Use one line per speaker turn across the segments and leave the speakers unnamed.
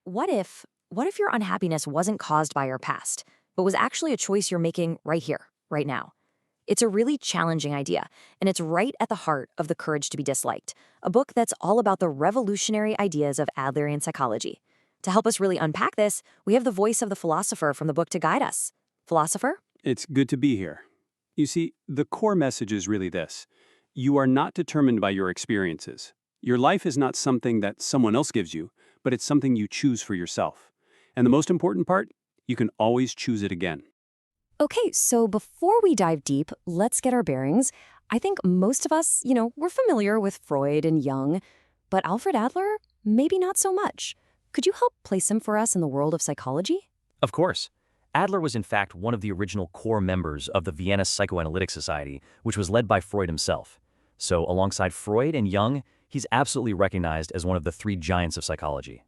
What if your unhappiness wasn't caused by your past, but was actually a choice you're making right here, right now? It's a really challenging idea, and it's right at the heart of The Courage to be Disliked, a book that's all about the revolutionary ideas of Adlerian psychology. To help us really unpack this, we have the voice of the philosopher from the book to guide us. Philosopher?
It's good to be here. You see, the core message is really this. You are not determined by your experiences. Your life is not something that someone else gives you, but it's something you choose for yourself. And the most important part, you can always choose it again.
Okay, so before we dive deep, let's get our bearings. I think most of us, we're familiar with Freud and Jung, but Alfred Adler, maybe not so much. Could you help place him for us in the world of psychology?
Of course. Adler was in fact one of the original core members of the Vienna Psychoanalytic Society, which was led by Freud himself. So alongside Freud and Jung, he's absolutely recognized as one of the three giants of psychology.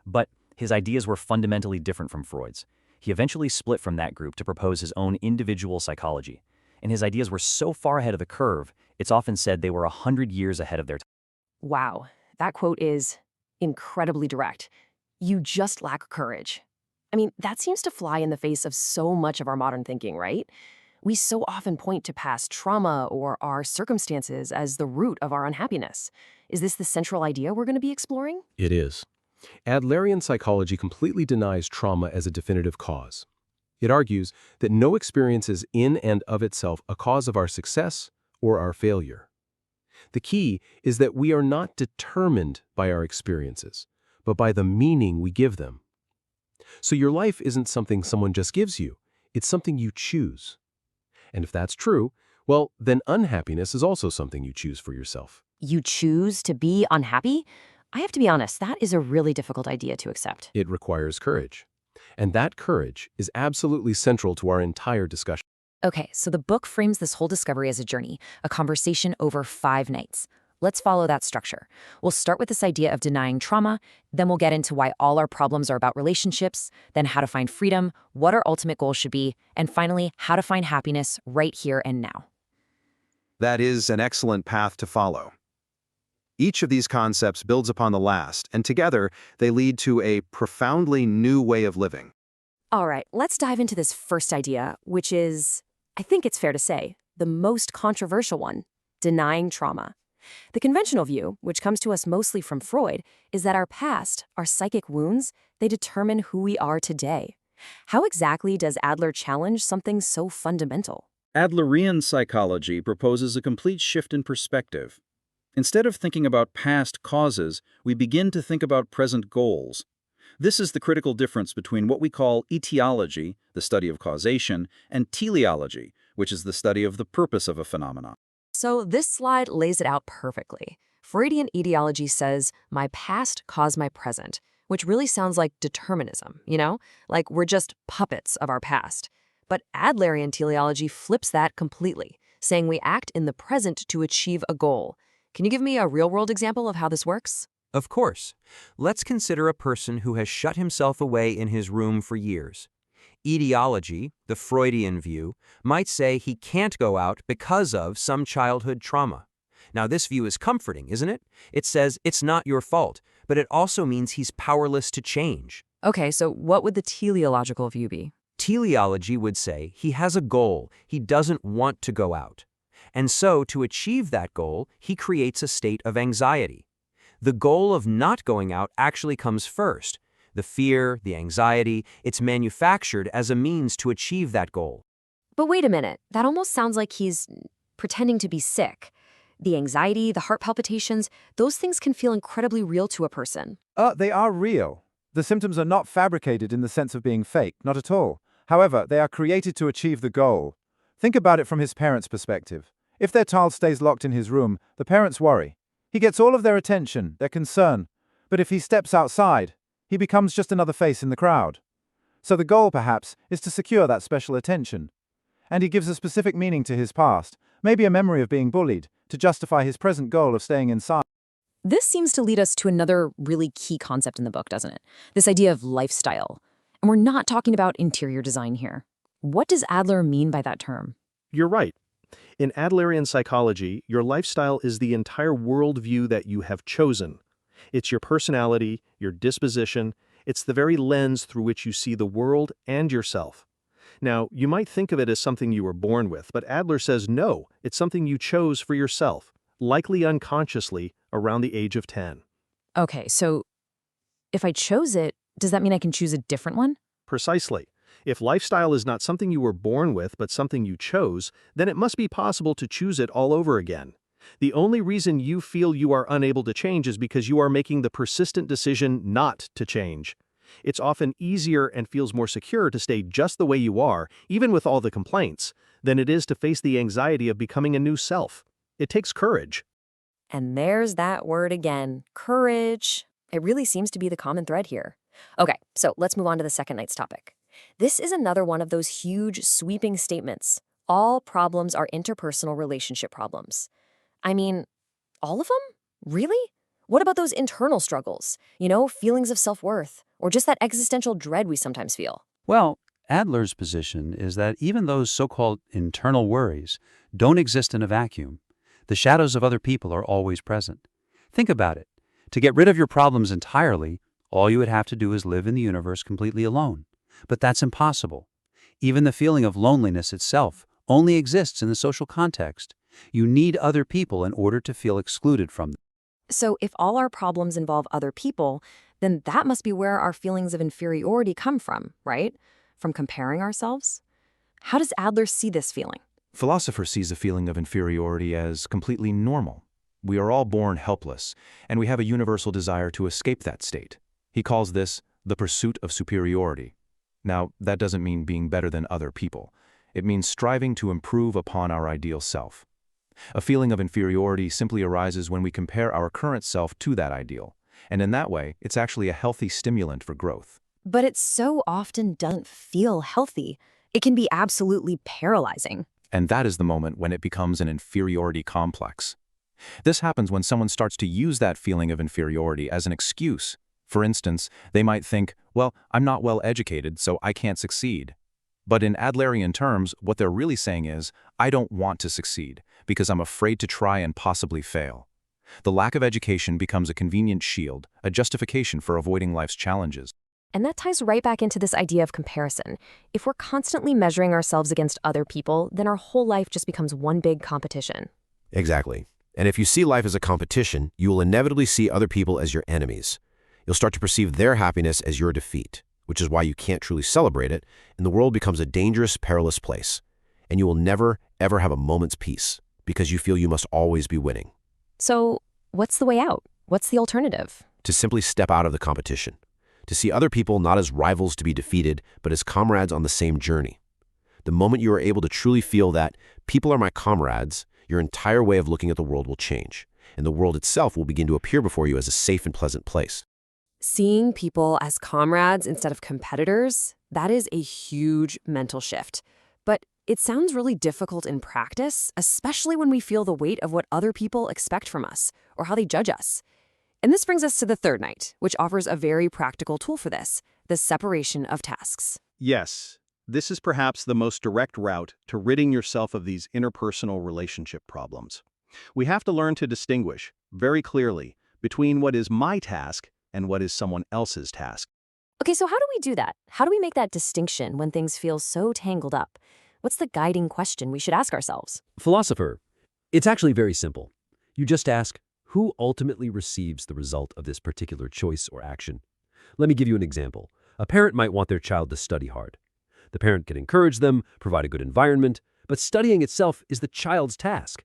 But his ideas were fundamentally different from Freud's. He eventually split from that group to propose his own individual psychology. And his ideas were so far ahead of the curve, it's often said they were 100 years ahead of their time.
Wow, that quote is incredibly direct. You just lack courage. I mean, that seems to fly in the face of so much of our modern thinking, right? We so often point to past trauma or our circumstances as the root of our unhappiness. Is this the central idea we're going to be exploring?
It is. Adlerian psychology completely denies trauma as a definitive cause. It argues that no experience is in and of itself a cause of our success or our failure. The key is that we are not determined by our experiences, but by the meaning we give them. So your life isn't something someone just gives you, it's something you choose. And if that's true, well, then unhappiness is also something you choose for yourself.
You choose to be unhappy? I have to be honest, that is a really difficult idea to accept.
It requires courage. And that courage is absolutely central to our entire discussion.
Okay, so the book frames this whole discovery as a journey, a conversation over 5 nights. Let's follow that structure. We'll start with this idea of denying trauma, then we'll get into why all our problems are about relationships, then how to find freedom, what our ultimate goal should be, and finally, how to find happiness right here and now.
That is an excellent path to follow. Each of these concepts builds upon the last, and together they lead to a profoundly new way of living.
All right, let's dive into this first idea, which is, I think it's fair to say, the most controversial one, denying trauma. The conventional view, which comes to us mostly from Freud, is that our past, our psychic wounds, they determine who we are today. How exactly does Adler challenge something so fundamental?
Adlerian psychology proposes a complete shift in perspective. Instead of thinking about past causes, we begin to think about present goals. This is the critical difference between what we call etiology, the study of causation, and teleology, which is the study of the purpose of a phenomenon.
So this slide lays it out perfectly. Freudian etiology says, my past caused my present, which really sounds like determinism, like we're just puppets of our past. But Adlerian teleology flips that completely, saying we act in the present to achieve a goal. Can you give me a real-world example of how this works?
Of course. Let's consider a person who has shut himself away in his room for years. Etiology, the Freudian view, might say he can't go out because of some childhood trauma. Now, this view is comforting, isn't it? It says it's not your fault, but it also means he's powerless to change.
Okay, so what would the teleological view be?
Teleology would say he has a goal, he doesn't want to go out. And so, to achieve that goal, he creates a state of anxiety. The goal of not going out actually comes first. The fear, the anxiety, it's manufactured as a means to achieve that goal.
But wait a minute, that almost sounds like he's pretending to be sick. The anxiety, the heart palpitations, those things can feel incredibly real to a person.
They are real. The symptoms are not fabricated in the sense of being fake, not at all. However, they are created to achieve the goal. Think about it from his parents' perspective. If their child stays locked in his room, the parents worry. He gets all of their attention, their concern. But if he steps outside, he becomes just another face in the crowd. So the goal, perhaps, is to secure that special attention. And he gives a specific meaning to his past, maybe a memory of being bullied, to justify his present goal of staying inside.
This seems to lead us to another really key concept in the book, doesn't it? This idea of lifestyle. And we're not talking about interior design here. What does Adler mean by that term?
You're right. In Adlerian psychology, your lifestyle is the entire worldview that you have chosen. It's your personality, your disposition, It's the very lens through which you see the world and yourself. Now, you might think of it as something you were born with, but Adler says no, it's something you chose for yourself, likely unconsciously, around the age of 10.
Okay, so if I chose it, does that mean I can choose a different one?
Precisely. If lifestyle is not something you were born with but something you chose, then it must be possible to choose it all over again. The only reason you feel you are unable to change is because you are making the persistent decision not to change. It's often easier and feels more secure to stay just the way you are, even with all the complaints, than it is to face the anxiety of becoming a new self. It takes courage.
And there's that word again, courage. It really seems to be the common thread here. Okay, so let's move on to the second night's topic. This is another one of those huge, sweeping statements. All problems are interpersonal relationship problems. I mean, all of them? Really? What about those internal struggles? Feelings of self-worth, or just that existential dread we sometimes feel?
Well, Adler's position is that even those so-called internal worries don't exist in a vacuum. The shadows of other people are always present. Think about it. To get rid of your problems entirely, all you would have to do is live in the universe completely alone. But that's impossible. Even the feeling of loneliness itself only exists in the social context. You need other people in order to feel excluded from them.
So if all our problems involve other people, then that must be where our feelings of inferiority come from, right? From comparing ourselves? How does Adler see this feeling?
Philosopher sees a feeling of inferiority as completely normal. We are all born helpless, and we have a universal desire to escape that state. He calls this the pursuit of superiority. Now, that doesn't mean being better than other people. It means striving to improve upon our ideal self. A feeling of inferiority simply arises when we compare our current self to that ideal, and in that way, it's actually a healthy stimulant for growth.
But it so often doesn't feel healthy. It can be absolutely paralyzing.
And that is the moment when it becomes an inferiority complex. This happens when someone starts to use that feeling of inferiority as an excuse. For instance, they might think, well, I'm not well educated, so I can't succeed. But in Adlerian terms, what they're really saying is, I don't want to succeed because I'm afraid to try and possibly fail. The lack of education becomes a convenient shield, a justification for avoiding life's challenges.
And that ties right back into this idea of comparison. If we're constantly measuring ourselves against other people, then our whole life just becomes one big competition.
Exactly. And if you see life as a competition, you will inevitably see other people as your enemies. You'll start to perceive their happiness as your defeat, which is why you can't truly celebrate it, and the world becomes a dangerous, perilous place. And you will never, ever have a moment's peace, because you feel you must always be winning.
So, what's the way out? What's the alternative?
To simply step out of the competition. To see other people not as rivals to be defeated, but as comrades on the same journey. The moment you are able to truly feel that people are my comrades, your entire way of looking at the world will change, and the world itself will begin to appear before you as a safe and pleasant place.
Seeing people as comrades instead of competitors, that is a huge mental shift. But it sounds really difficult in practice, especially when we feel the weight of what other people expect from us or how they judge us. And this brings us to the third night, which offers a very practical tool for this, the separation of tasks.
Yes, this is perhaps the most direct route to ridding yourself of these interpersonal relationship problems. We have to learn to distinguish, very clearly, between what is my task and what is someone else's task.
Okay, so how do we do that? How do we make that distinction when things feel so tangled up? What's the guiding question we should ask ourselves?
Philosopher, it's actually very simple. You just ask, who ultimately receives the result of this particular choice or action? Let me give you an example. A parent might want their child to study hard. The parent can encourage them, provide a good environment, but studying itself is the child's task.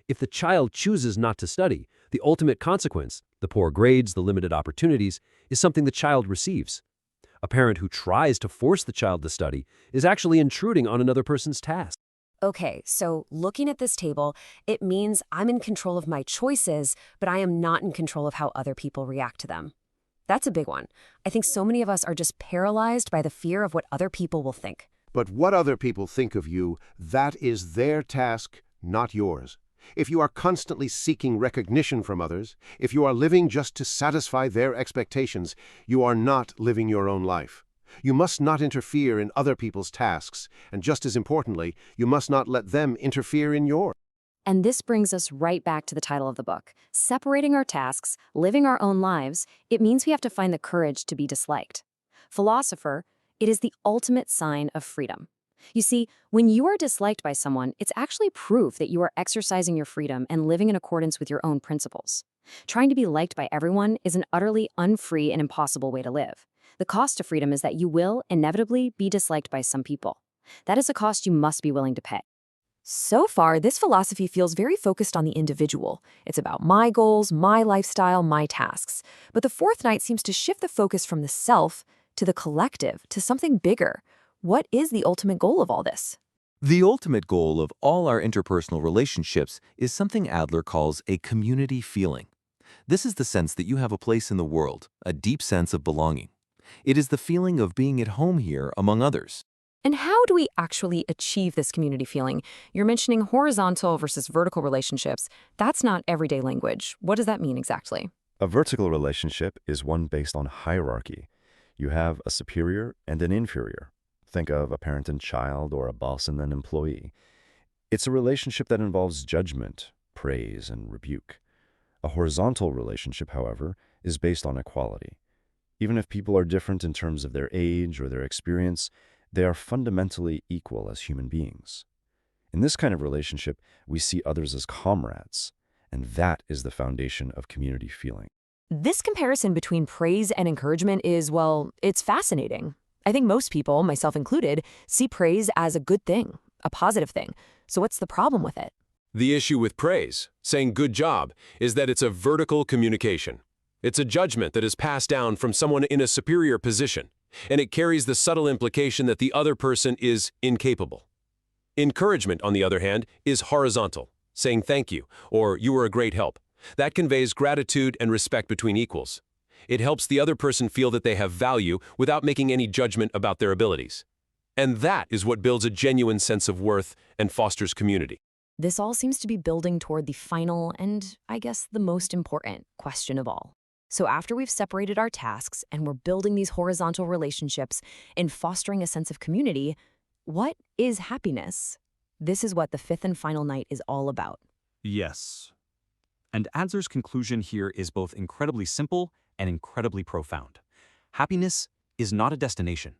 If the child chooses not to study, the ultimate consequence, the poor grades, the limited opportunities, is something the child receives. A parent who tries to force the child to study is actually intruding on another person's task.
Okay, so looking at this table, it means I'm in control of my choices, but I am not in control of how other people react to them. That's a big one. I think so many of us are just paralyzed by the fear of what other people will think.
But what other people think of you, that is their task, not yours. If you are constantly seeking recognition from others, if you are living just to satisfy their expectations, you are not living your own life. You must not interfere in other people's tasks, and just as importantly, you must not let them interfere in yours.
And this brings us right back to the title of the book. Separating our tasks, living our own lives, it means we have to find the courage to be disliked. Philosopher, it is the ultimate sign of freedom. You see, when you are disliked by someone, it's actually proof that you are exercising your freedom and living in accordance with your own principles. Trying to be liked by everyone is an utterly unfree and impossible way to live. The cost of freedom is that you will inevitably be disliked by some people. That is a cost you must be willing to pay. So far, this philosophy feels very focused on the individual. It's about my goals, my lifestyle, my tasks. But the fourth night seems to shift the focus from the self to the collective, to something bigger. What is the ultimate goal of all this?
The ultimate goal of all our interpersonal relationships is something Adler calls a community feeling. This is the sense that you have a place in the world, a deep sense of belonging. It is the feeling of being at home here among others.
And how do we actually achieve this community feeling? You're mentioning horizontal versus vertical relationships. That's not everyday language. What does that mean exactly?
A vertical relationship is one based on hierarchy. You have a superior and an inferior. Think of a parent and child or a boss and an employee. It's a relationship that involves judgment, praise, and rebuke. A horizontal relationship, however, is based on equality. Even if people are different in terms of their age or their experience, they are fundamentally equal as human beings. In this kind of relationship, we see others as comrades, and that is the foundation of community feeling.
This comparison between praise and encouragement is, well, it's fascinating. I think most people, myself included, see praise as a good thing, a positive thing. So what's the problem with it?
The issue with praise, saying good job, is that it's a vertical communication. It's a judgment that is passed down from someone in a superior position, and it carries the subtle implication that the other person is incapable. Encouragement, on the other hand, is horizontal, saying thank you, or you were a great help. That conveys gratitude and respect between equals. It helps the other person feel that they have value without making any judgment about their abilities. And that is what builds a genuine sense of worth and fosters community.
This all seems to be building toward the final and, I guess, the most important question of all. So after we've separated our tasks and we're building these horizontal relationships and fostering a sense of community, what is happiness? This is what the fifth and final night is all about.
Yes. And Adler's conclusion here is both incredibly simple and incredibly profound. Happiness is not a destination.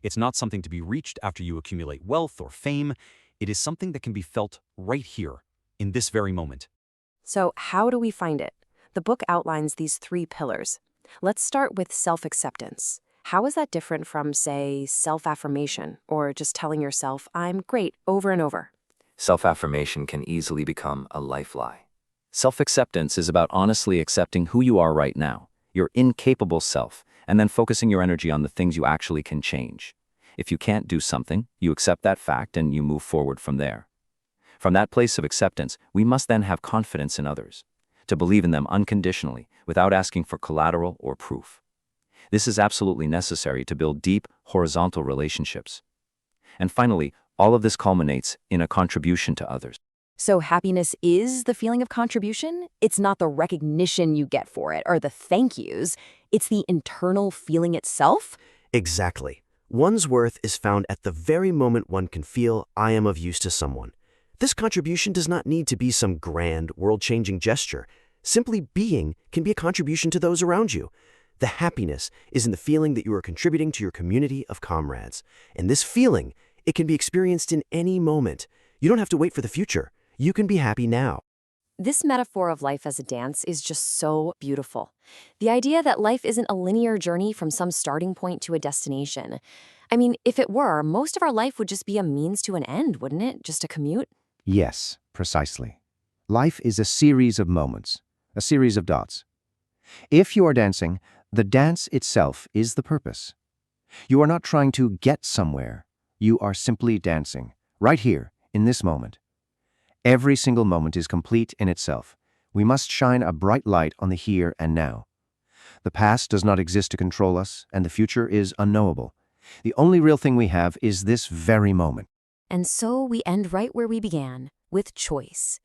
It's not something to be reached after you accumulate wealth or fame. It is something that can be felt right here, in this very moment.
So how do we find it? The book outlines these three pillars. Let's start with self-acceptance. How is that different from, say, self-affirmation, or just telling yourself, I'm great, over and over?
Self-affirmation can easily become a life lie. Self-acceptance is about honestly accepting who you are right now, your incapable self, and then focusing your energy on the things you actually can change. If you can't do something, you accept that fact and you move forward from there. From that place of acceptance, we must then have confidence in others, to believe in them unconditionally, without asking for collateral or proof. This is absolutely necessary to build deep, horizontal relationships. And finally, all of this culminates in a contribution to others.
So happiness is the feeling of contribution? It's not the recognition you get for it or the thank yous. It's the internal feeling itself?
Exactly. One's worth is found at the very moment one can feel I am of use to someone. This contribution does not need to be some grand, world-changing gesture. Simply being can be a contribution to those around you. The happiness is in the feeling that you are contributing to your community of comrades. And this feeling, it can be experienced in any moment. You don't have to wait for the future. You can be happy now.
This metaphor of life as a dance is just so beautiful. The idea that life isn't a linear journey from some starting point to a destination. I mean, if it were, most of our life would just be a means to an end, wouldn't it? Just a commute?
Yes, precisely. Life is a series of moments, a series of dots. If you are dancing, the dance itself is the purpose. You are not trying to get somewhere. You are simply dancing, right here, in this moment. Every single moment is complete in itself. We must shine a bright light on the here and now. The past does not exist to control us, and the future is unknowable. The only real thing we have is this very moment.
And so we end right where we began, with choice.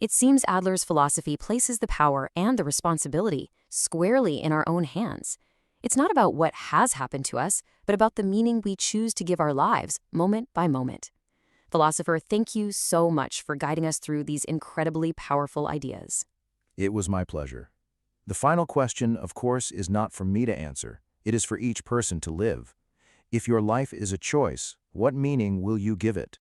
It seems Adler's philosophy places the power and the responsibility squarely in our own hands. It's not about what has happened to us, but about the meaning we choose to give our lives, moment by moment. Philosopher, thank you so much for guiding us through these incredibly powerful ideas.
It was my pleasure. The final question, of course, is not for me to answer. It is for each person to live. If your life is a choice, what meaning will you give it?